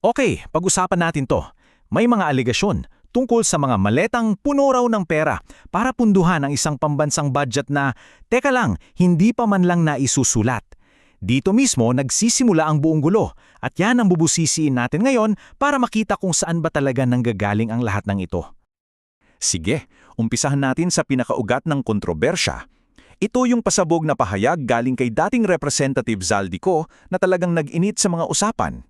Okay, pag-usapan natin to. May mga aligasyon tungkol sa mga maletang puno raw ng pera para punduhan ang isang pambansang budget na, teka lang, hindi pa man lang naisusulat. Dito mismo nagsisimula ang buong gulo at yan ang bubusisiin natin ngayon para makita kung saan ba talaga nanggagaling ang lahat ng ito. Sige, umpisahan natin sa pinakaugat ng kontrobersya. Ito yung pasabog na pahayag galing kay dating Representative Zaldico na talagang nag-init sa mga usapan.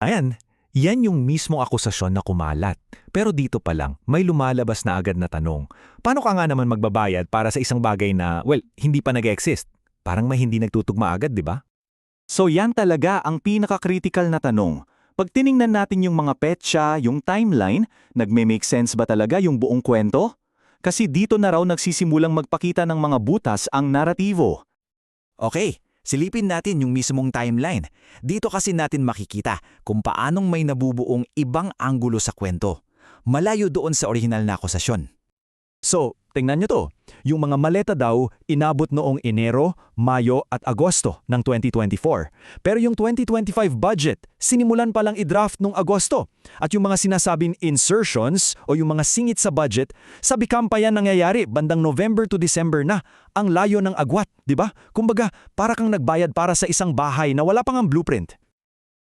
Ayan, yan yung mismong akusasyon na kumalat. Pero dito pa lang, may lumalabas na agad na tanong. Paano ka nga naman magbabayad para sa isang bagay na, hindi pa nag-exist? Parang may hindi nagtutugma agad, di ba? So yan talaga ang pinaka-critical na tanong. Pag tiningnan natin yung mga petsa, yung timeline, nagme-make sense ba talaga yung buong kwento? Kasi dito na raw nagsisimulang magpakita ng mga butas ang naratibo. Okay, silipin natin yung mismong timeline. Dito kasi natin makikita kung paanong may nabubuong ibang anggulo sa kwento. Malayo doon sa orihinal na akusasyon. So, tingnan nyo to. Yung mga maleta daw, inabot noong Enero, Mayo at Agosto ng 2024. Pero yung 2025 budget, sinimulan palang i-draft noong Agosto. At yung mga sinasabing insertions o yung mga singit sa budget, sa BICAM pa yan nangyayari bandang November to December na. Ang layo ng agwat, di ba? Kumbaga, para kang nagbayad para sa isang bahay na wala pang ang blueprint.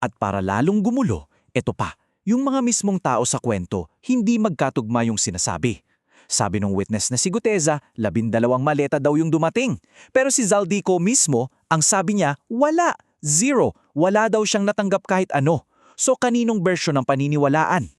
At para lalong gumulo, eto pa, yung mga mismong tao sa kwento, hindi magkatugma yung sinasabi. Sabi ng witness na si Guteza, 12 maleta daw yung dumating. Pero si Zaldico mismo, ang sabi niya, wala, zero, wala daw siyang natanggap kahit ano. So kaninong bersyon ng paniniwalaan?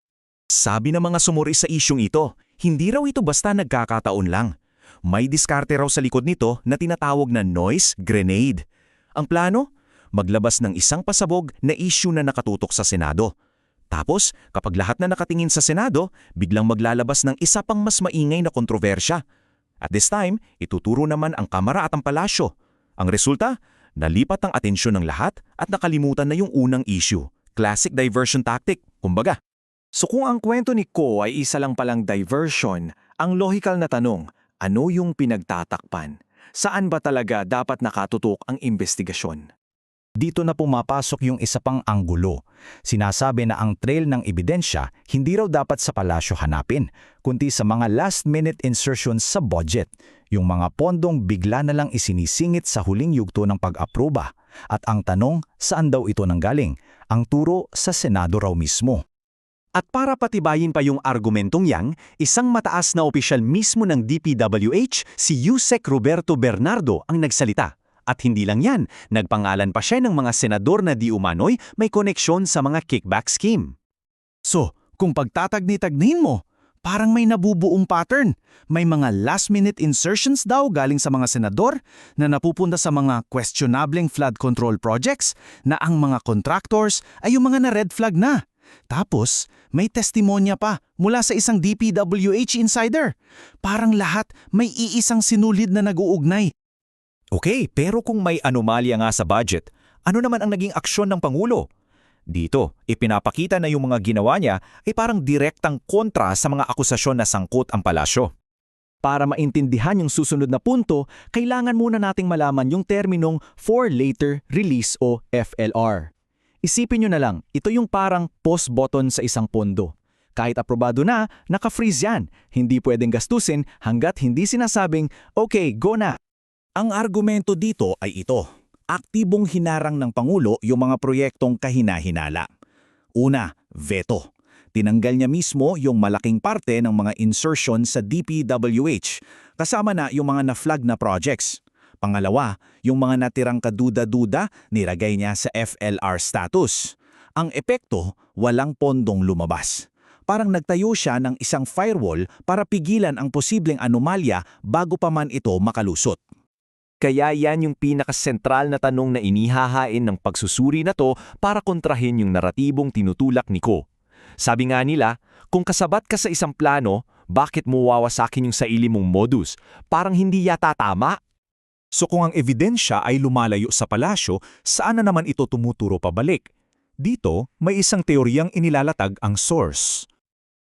Sabi ng mga sumuri sa isyong ito, hindi raw ito basta nagkakataon lang. May diskarte raw sa likod nito na tinatawag na noise grenade. Ang plano? Maglabas ng isang pasabog na issue na nakatutok sa Senado. Tapos, kapag lahat na nakatingin sa Senado, biglang maglalabas ng isa pang mas maingay na kontrobersya. At this time, ituturo naman ang Kamara at ang Palasyo. Ang resulta, nalipat ang atensyon ng lahat at nakalimutan na yung unang issue. Classic diversion tactic, kumbaga. So kung ang kwento ni Ko ay isa lang palang diversion, ang logical na tanong, ano yung pinagtatakpan? Saan ba talaga dapat nakatutok ang investigasyon? Dito na pumapasok yung isa pang anggulo. Sinasabi na ang trail ng ebidensya hindi raw dapat sa palasyo hanapin, kundi sa mga last-minute insertions sa budget, yung mga pondong bigla na lang isinisingit sa huling yugto ng pag-aproba. At ang tanong, saan daw ito nanggaling? Ang turo sa Senado raw mismo. At para patibayin pa yung argumentong yang, isang mataas na opisyal mismo ng DPWH, si Yusek Roberto Bernardo ang nagsalita. At hindi lang yan, nagpangalan pa siya ng mga senador na di umano'y may koneksyon sa mga kickback scheme. So, kung pagtatagni-tagnihin mo, parang may nabubuong pattern. May mga last-minute insertions daw galing sa mga senador na napupunta sa mga questionableng flood control projects na ang mga contractors ay yung mga na-red flag na. Tapos, may testimonya pa mula sa isang DPWH insider. Parang lahat may iisang sinulid na nag-uugnay. Okay, pero kung may anomalya nga sa budget, ano naman ang naging aksyon ng Pangulo? Dito, ipinapakita na yung mga ginawa niya ay parang direktang kontra sa mga akusasyon na sangkot ang palasyo. Para maintindihan yung susunod na punto, kailangan muna nating malaman yung terminong for later release o FLR. Isipin nyo na lang, ito yung parang pause button sa isang pondo. Kahit aprobado na, naka-freeze yan. Hindi pwedeng gastusin hanggat hindi sinasabing, okay, go na. Ang argumento dito ay ito. Aktibong hinarang ng Pangulo yung mga proyektong kahina-hinala. Una, veto. Tinanggal niya mismo yung malaking parte ng mga insertion sa DPWH, kasama na yung mga na-flag na projects. Pangalawa, yung mga natirang kaduda-duda, nilagay niya sa FLR status. Ang epekto, walang pondong lumabas. Parang nagtayo siya ng isang firewall para pigilan ang posibleng anomalya bago pa man ito makalusot. Kaya yan yung pinakasentral na tanong na inihahain ng pagsusuri na to para kontrahin yung naratibong tinutulak ni Ko. Sabi nga nila, kung kasabat ka sa isang plano, bakit mo wawasakin yung sarili mong modus? Parang hindi yata tama. So kung ang ebidensya ay lumalayo sa palasyo, saan na naman ito tumuturo pabalik? Dito, may isang teoryang inilalatag ang source.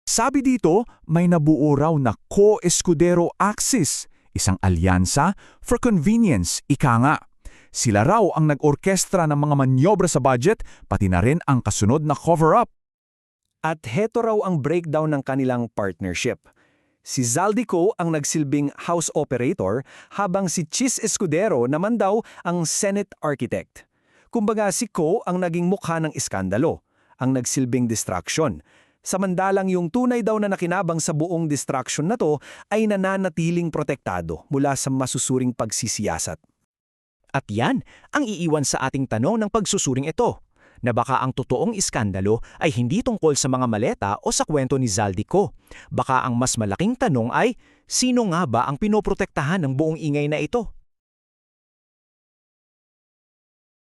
Sabi dito, may nabuo raw na co-escudero axis, isang alyansa for convenience, ika nga. Sila raw ang nag-orkestra ng mga manyobra sa budget, pati na rin ang kasunod na cover-up. At heto raw ang breakdown ng kanilang partnership. Si Zaldico ang nagsilbing house operator habang si Chis Escudero naman daw ang Senate architect. Kumbaga si Co ang naging mukha ng iskandalo, ang nagsilbing distraction. Samantalang yung tunay daw na nakinabang sa buong distraction na to ay nananatiling protektado mula sa masusuring pagsisiyasat. At yan ang iiwan sa ating tanong ng pagsusuring ito, na baka ang totoong iskandalo ay hindi tungkol sa mga maleta o sa kwento ni Zaldico. Baka ang mas malaking tanong ay, sino nga ba ang pinoprotektahan ng buong ingay na ito?